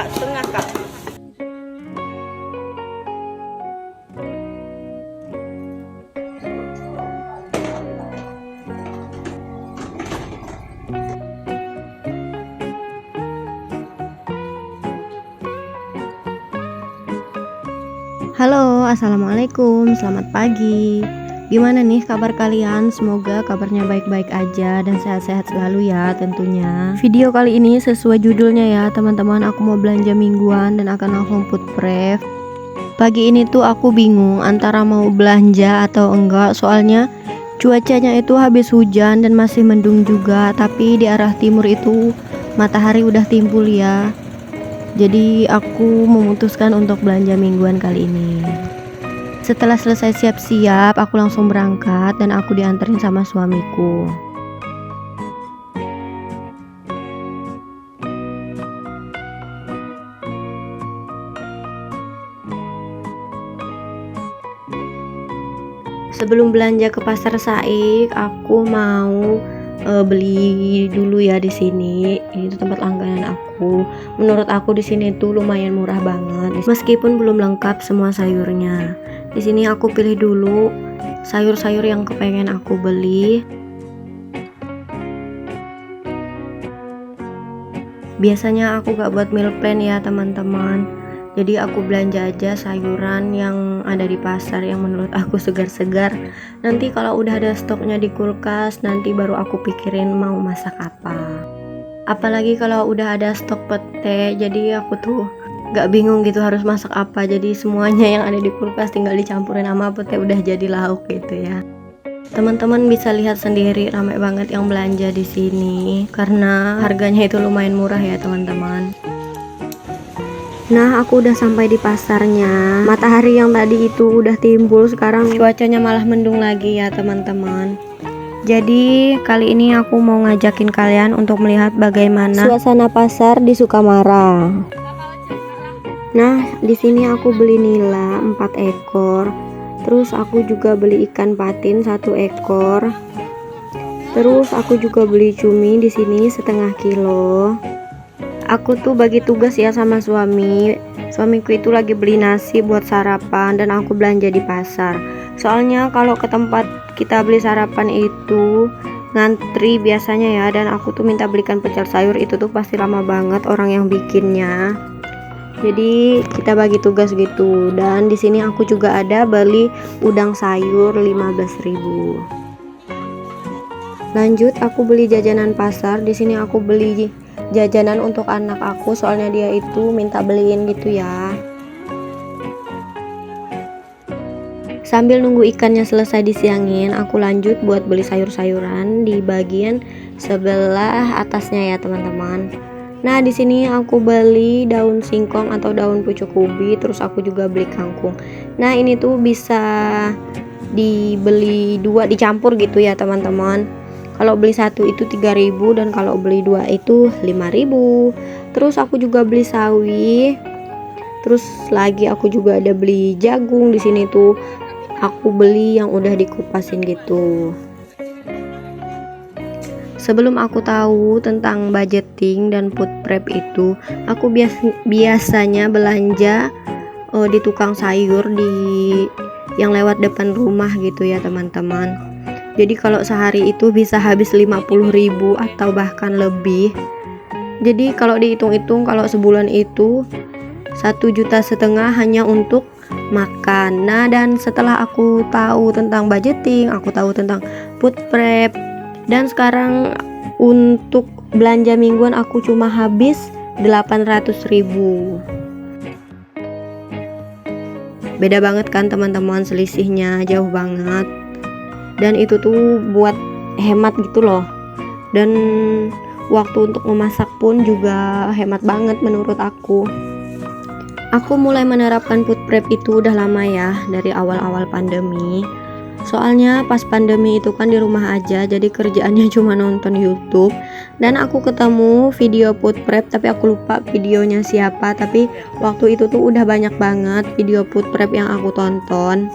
Kak, setengah Kak. Halo, assalamualaikum, selamat pagi. Gimana nih kabar kalian? Semoga kabarnya baik-baik aja dan sehat-sehat selalu ya tentunya. Video kali ini sesuai judulnya ya teman-teman, aku mau belanja mingguan dan akan langsung food prep. Pagi ini tuh aku bingung antara mau belanja atau enggak, soalnya cuacanya itu habis hujan dan masih mendung juga, tapi di arah timur itu matahari udah timbul ya. Jadi aku memutuskan untuk belanja mingguan kali ini. Setelah selesai siap-siap, aku langsung berangkat dan aku dianterin sama suamiku. Sebelum belanja ke pasar Saik, aku mau beli dulu ya di sini. Ini tuh tempat langganan aku. Menurut aku di sini tuh lumayan murah banget. Meskipun belum lengkap semua sayurnya. Di sini aku pilih dulu sayur-sayur yang kepengen aku beli. Biasanya aku gak buat meal plan ya teman-teman. Jadi aku belanja aja sayuran yang ada di pasar yang menurut aku segar-segar. Nanti kalau udah ada stoknya di kulkas, nanti baru aku pikirin mau masak apa. Apalagi kalau udah ada stok pete, jadi aku tuh gak bingung gitu harus masak apa. Jadi semuanya yang ada di kulkas tinggal dicampurin sama pete, udah jadi lauk gitu ya. Teman-teman bisa lihat sendiri, ramai banget yang belanja di sini karena harganya itu lumayan murah ya teman-teman. Nah, aku udah sampai di pasarnya. Matahari yang tadi itu udah timbul, sekarang cuacanya malah mendung lagi ya teman-teman. Jadi kali ini aku mau ngajakin kalian untuk melihat bagaimana suasana pasar di Sukamara. Nah, di sini aku beli nila 4 ekor. Terus aku juga beli ikan patin 1 ekor. Terus aku juga beli cumi di sini setengah kilo. Aku tuh bagi tugas ya sama suamiku itu lagi beli nasi buat sarapan dan aku belanja di pasar. Soalnya kalau ke tempat kita beli sarapan itu ngantri biasanya ya, dan aku tuh minta belikan pecel sayur, itu tuh pasti lama banget orang yang bikinnya. Jadi kita bagi tugas gitu. Dan di sini aku juga ada beli udang sayur 15.000. Lanjut aku beli jajanan pasar. Di sini aku beli jajanan untuk anak aku, soalnya dia itu minta beliin gitu ya. Sambil nunggu ikannya selesai disiangin, aku lanjut buat beli sayur-sayuran di bagian sebelah atasnya ya teman-teman. Nah, di sini aku beli daun singkong atau daun pucuk ubi, terus aku juga beli kangkung. Nah, ini tuh bisa dibeli dua dicampur gitu ya teman-teman. Kalau beli satu itu 3.000 dan kalau beli dua itu 5.000. Terus aku juga beli sawi. Terus lagi aku juga ada beli jagung. Di sini tuh aku beli yang udah dikupasin gitu. Sebelum aku tahu tentang budgeting dan food prep itu, aku biasanya belanja di tukang sayur yang lewat depan rumah gitu ya teman-teman. Jadi kalau sehari itu bisa habis 50.000 atau bahkan lebih. Jadi kalau dihitung-hitung, kalau sebulan itu 1,5 juta hanya untuk makan. Nah, dan setelah aku tahu tentang budgeting, aku tahu tentang food prep, dan sekarang untuk belanja mingguan aku cuma habis 800.000. Beda banget kan teman-teman, selisihnya jauh banget. Dan itu tuh buat hemat gitu loh. Dan waktu untuk memasak pun juga hemat banget menurut aku. Aku mulai menerapkan food prep itu udah lama ya, dari awal-awal pandemi. Soalnya pas pandemi itu kan di rumah aja, jadi kerjaannya cuma nonton YouTube. Dan aku ketemu video food prep, tapi aku lupa videonya siapa. Tapi waktu itu tuh udah banyak banget video food prep yang aku tonton.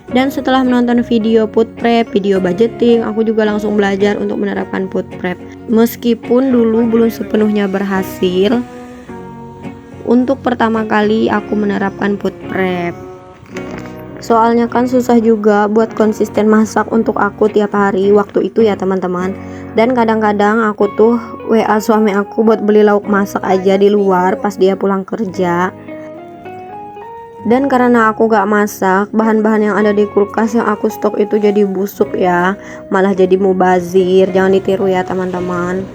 Dan setelah menonton video food prep, video budgeting, aku juga langsung belajar untuk menerapkan food prep. Meskipun dulu belum sepenuhnya berhasil, untuk pertama kali aku menerapkan food prep. Soalnya kan susah juga buat konsisten masak untuk aku tiap hari waktu itu ya teman-teman. Dan kadang-kadang aku tuh WA suami aku buat beli lauk masak aja di luar pas dia pulang kerja. Dan karena aku gak masak, bahan-bahan yang ada di kulkas yang aku stok itu jadi busuk ya, malah jadi mubazir. Jangan ditiru ya teman-teman.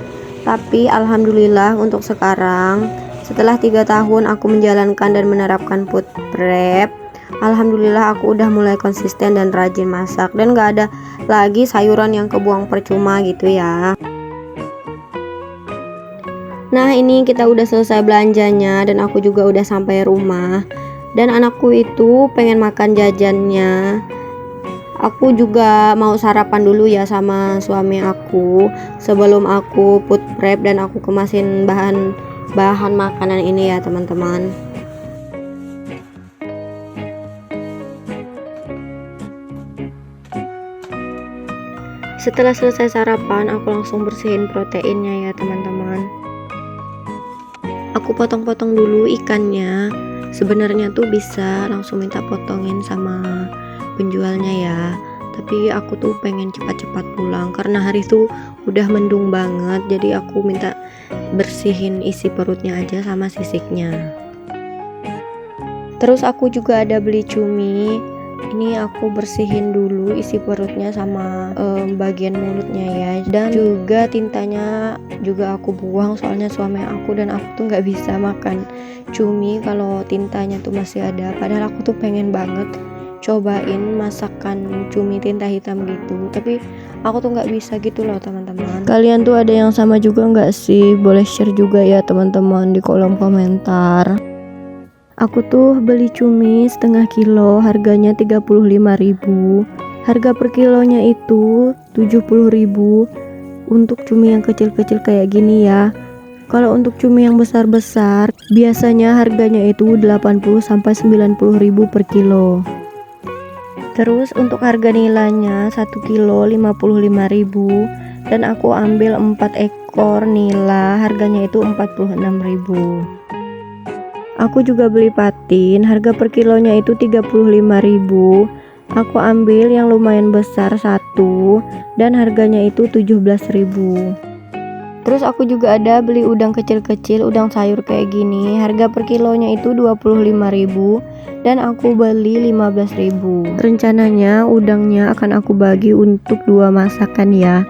Tapi alhamdulillah untuk sekarang, setelah 3 tahun aku menjalankan dan menerapkan food prep, alhamdulillah aku udah mulai konsisten dan rajin masak, dan gak ada lagi sayuran yang kebuang percuma gitu ya. Nah ini kita udah selesai belanjanya dan aku juga udah sampai rumah. Dan anakku itu pengen makan jajannya. Aku juga mau sarapan dulu ya sama suami aku sebelum aku food prep dan aku kemasin bahan makanan ini ya teman-teman. Setelah selesai sarapan, aku langsung bersihin proteinnya ya teman-teman. Aku potong-potong dulu ikannya. Sebenarnya tuh bisa langsung minta potongin sama penjualnya ya, tapi aku tuh pengen cepat-cepat pulang karena hari itu udah mendung banget, jadi aku minta bersihin isi perutnya aja sama sisiknya. Terus aku juga ada beli cumi. Ini aku bersihin dulu isi perutnya sama bagian mulutnya ya, dan juga tintanya juga aku buang soalnya suami aku dan aku tuh nggak bisa makan cumi kalau tintanya tuh masih ada. Padahal aku tuh pengen banget cobain masakan cumi tinta hitam gitu, tapi aku tuh nggak bisa gitu loh teman-teman. Kalian tuh ada yang sama juga nggak sih? Boleh share juga ya teman-teman di kolom komentar. Aku tuh beli cumi setengah kilo, harganya 35.000. Harga per kilonya itu 70.000 untuk cumi yang kecil-kecil kayak gini ya. Kalau untuk cumi yang besar-besar, biasanya harganya itu 80-90.000 per kilo. Terus untuk harga nilanya 1 kilo 55.000, dan aku ambil 4 ekor nila, harganya itu 46.000. Aku juga beli patin, harga per kilonya itu 35.000. Aku ambil yang lumayan besar satu dan harganya itu 17.000. Terus aku juga ada beli udang kecil-kecil, udang sayur kayak gini, harga per kilonya itu 25.000 dan aku beli 15.000. Rencananya udangnya akan aku bagi untuk 2 masakan ya.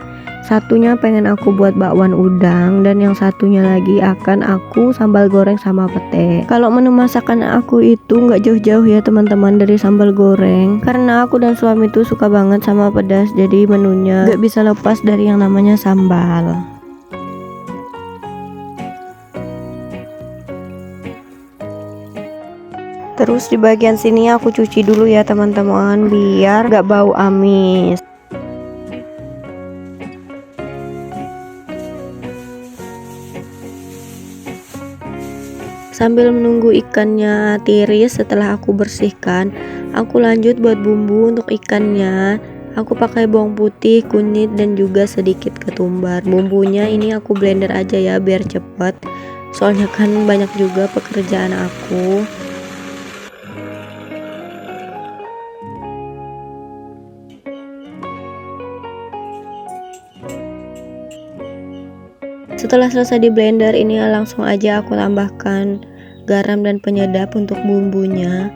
Satunya pengen aku buat bakwan udang dan yang satunya lagi akan aku sambal goreng sama pete. Kalau menu masakan aku itu nggak jauh-jauh ya teman-teman dari sambal goreng, karena aku dan suami tuh suka banget sama pedas, jadi menunya nggak bisa lepas dari yang namanya sambal. Terus di bagian sini aku cuci dulu ya teman-teman biar nggak bau amis. Sambil menunggu ikannya tiris setelah aku bersihkan, aku lanjut buat bumbu untuk ikannya. Aku pakai bawang putih, kunyit, dan juga sedikit ketumbar. Bumbunya ini aku blender aja ya biar cepet, soalnya kan banyak juga pekerjaan aku. Setelah selesai di blender, ini langsung aja aku tambahkan garam dan penyedap untuk bumbunya.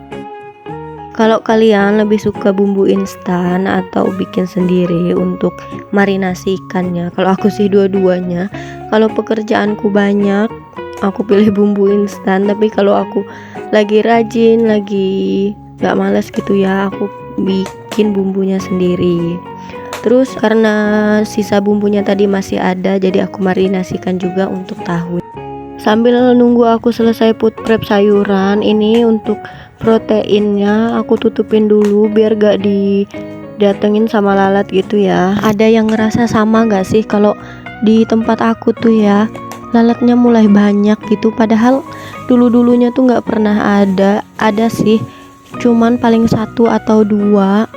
Kalau kalian lebih suka bumbu instan atau bikin sendiri untuk marinasi ikannya, kalau aku sih dua-duanya. Kalau pekerjaanku banyak, aku pilih bumbu instan, tapi kalau aku lagi rajin, lagi gak males gitu ya, aku bikin bumbunya sendiri. Terus karena sisa bumbunya tadi masih ada, jadi aku marinasikan juga untuk tahu. Sambil nunggu aku selesai food prep sayuran, ini untuk proteinnya aku tutupin dulu biar gak didatengin sama lalat gitu ya. Ada yang ngerasa sama gak sih kalau di tempat aku tuh ya lalatnya mulai banyak gitu, padahal dulu-dulunya tuh gak pernah ada sih, cuman paling 1 atau 2.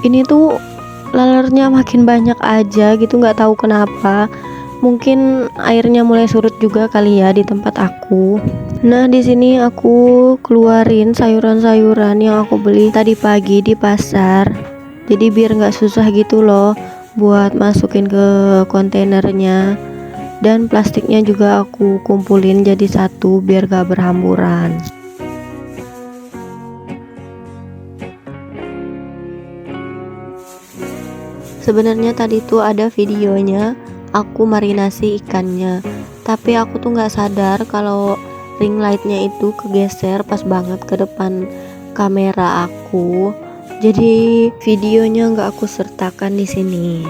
Ini tuh lalernya makin banyak aja gitu, nggak tahu kenapa. Mungkin airnya mulai surut juga kali ya di tempat aku. Nah, di sini aku keluarin sayuran-sayuran yang aku beli tadi pagi di pasar. Jadi biar nggak susah gitu loh buat masukin ke kontainernya. Dan plastiknya juga aku kumpulin jadi satu biar gak berhamburan. Sebenarnya tadi tuh ada videonya aku marinasi ikannya, tapi aku tuh nggak sadar kalau ring lightnya itu kegeser pas banget ke depan kamera aku. Jadi videonya nggak aku sertakan di sini.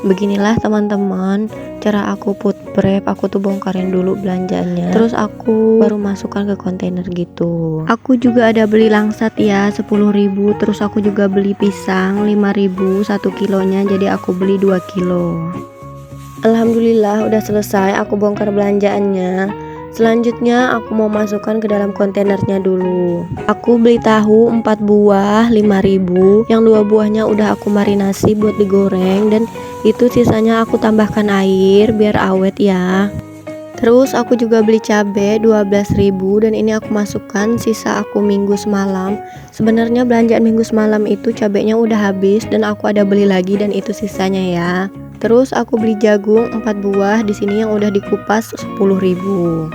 Beginilah teman-teman cara aku food prep. Aku tuh bongkarin dulu belanjanya, terus aku baru masukkan ke kontainer gitu. Aku juga ada beli langsat ya 10.000, terus aku juga beli pisang 5.000 1 kilonya, jadi aku beli 2 kilo. Alhamdulillah udah selesai aku bongkar belanjaannya. Selanjutnya aku mau masukkan ke dalam kontainernya dulu. Aku beli tahu 4 buah 5.000, yang 2 buahnya udah aku marinasi buat digoreng, dan itu sisanya aku tambahkan air biar awet ya. Terus aku juga beli cabai 12.000, dan ini aku masukkan sisa aku minggu semalam. Sebenarnya belanjaan minggu semalam itu cabainya udah habis dan aku ada beli lagi, dan itu sisanya ya. Terus aku beli jagung 4 buah di sini yang udah dikupas 10.000.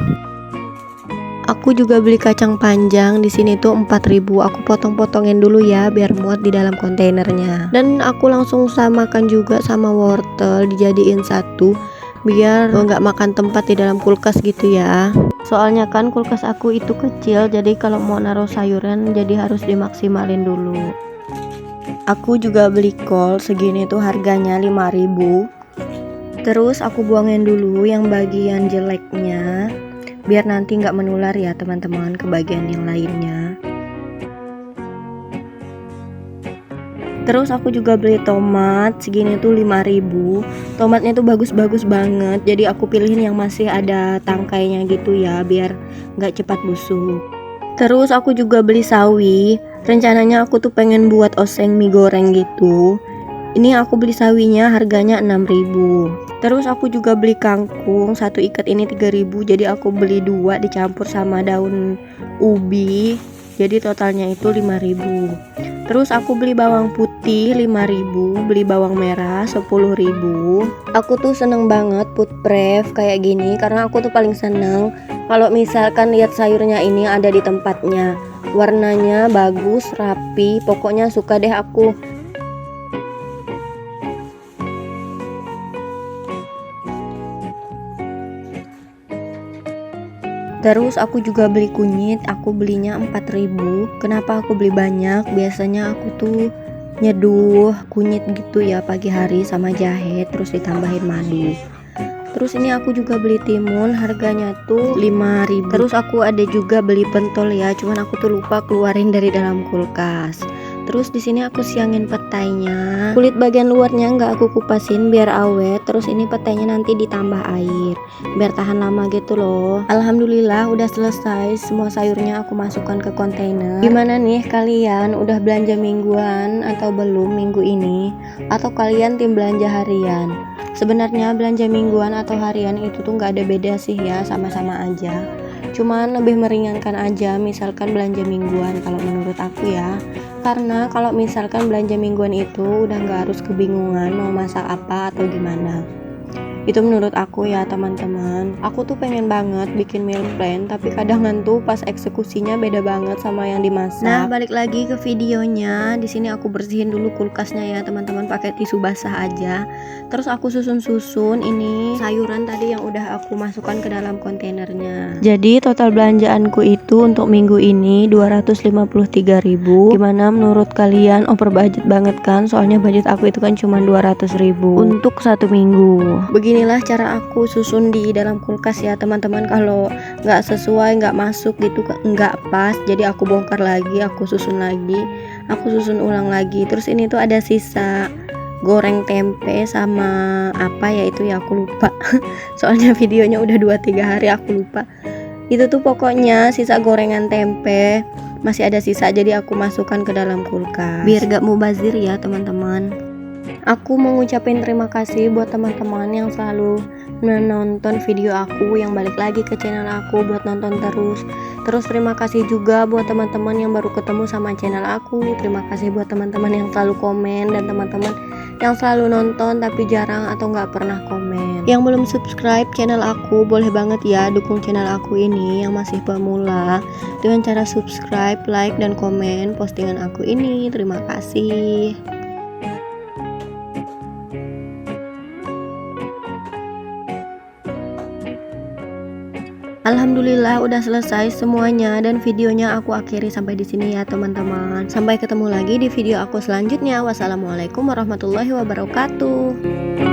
Aku juga beli kacang panjang di sini tuh 4.000. Aku potong-potongin dulu ya biar muat di dalam kontainernya. Dan aku langsung samakan juga sama wortel, dijadiin satu biar nggak makan tempat di dalam kulkas gitu ya. Soalnya kan kulkas aku itu kecil, jadi kalau mau naruh sayuran jadi harus dimaksimalin dulu. Aku juga beli kol segini tuh harganya 5.000. Terus aku buangin dulu yang bagian jeleknya biar nanti nggak menular ya teman-teman ke bagian yang lainnya. Terus aku juga beli tomat segini tuh 5.000. Tomatnya tuh bagus-bagus banget, jadi aku pilihin yang masih ada tangkainya gitu ya biar nggak cepat busuk. Terus aku juga beli sawi. Rencananya aku tuh pengen buat oseng mie goreng gitu. Ini aku beli sawinya harganya 6.000. Terus aku juga beli kangkung, satu ikat ini 3.000, jadi aku beli 2 dicampur sama daun ubi, jadi totalnya itu 5.000. Terus aku beli bawang putih 5.000, beli bawang merah 10.000. Aku tuh seneng banget food prep kayak gini karena aku tuh paling seneng kalau misalkan lihat sayurnya ini ada di tempatnya, warnanya bagus, rapi, pokoknya suka deh aku. Terus aku juga beli kunyit, aku belinya 4.000. Kenapa aku beli banyak? Biasanya aku tuh nyeduh kunyit gitu ya pagi hari sama jahe, terus ditambahin madu. Terus ini aku juga beli timun, harganya tuh 5.000. Terus aku ada juga beli pentol ya, cuman aku tuh lupa keluarin dari dalam kulkas. Terus di sini aku siangin petainya. Kulit bagian luarnya nggak aku kupasin biar awet. Terus ini petainya nanti ditambah air biar tahan lama gitu loh. Alhamdulillah udah selesai semua sayurnya aku masukkan ke kontainer. Gimana nih kalian, udah belanja mingguan atau belum minggu ini? Atau kalian tim belanja harian? Sebenarnya belanja mingguan atau harian itu tuh nggak ada beda sih ya, sama-sama aja. Cuman lebih meringankan aja misalkan belanja mingguan kalau menurut aku ya. Karena kalau misalkan belanja mingguan itu udah nggak harus kebingungan mau masak apa atau gimana. Itu menurut aku ya teman-teman. Aku tuh pengen banget bikin meal plan, tapi kadang tuh pas eksekusinya beda banget sama yang dimasak. Nah, balik lagi ke videonya. Di sini aku bersihin dulu kulkasnya ya teman-teman, pakai tisu basah aja. Terus aku susun-susun ini sayuran tadi yang udah aku masukkan ke dalam kontainernya. Jadi total belanjaanku itu untuk minggu ini 253.000. Gimana menurut kalian? Over budget banget kan? Soalnya budget aku itu kan cuma 200.000 untuk satu minggu. Beginilah cara aku susun di dalam kulkas ya teman-teman. Kalau nggak sesuai, nggak masuk gitu, nggak pas, jadi aku bongkar lagi, aku susun lagi, aku susun ulang lagi. Terus ini tuh ada sisa goreng tempe sama apa ya itu ya, aku lupa. Soalnya videonya udah 2-3 hari aku lupa. Itu tuh pokoknya sisa gorengan tempe masih ada sisa, jadi aku masukkan ke dalam kulkas biar gak mubazir ya teman-teman. Aku mau ngucapin terima kasih buat teman-teman yang selalu menonton video aku, yang balik lagi ke channel aku buat nonton terus. Terus terima kasih juga buat teman-teman yang baru ketemu sama channel aku. Terima kasih buat teman-teman yang selalu komen dan teman-teman yang selalu nonton tapi jarang atau nggak pernah komen. Yang belum subscribe channel aku, boleh banget ya dukung channel aku ini yang masih pemula dengan cara subscribe, like, dan komen postingan aku ini. Terima kasih. Alhamdulillah udah selesai semuanya dan videonya aku akhiri sampai di sini ya teman-teman. Sampai ketemu lagi di video aku selanjutnya. Wassalamualaikum warahmatullahi wabarakatuh.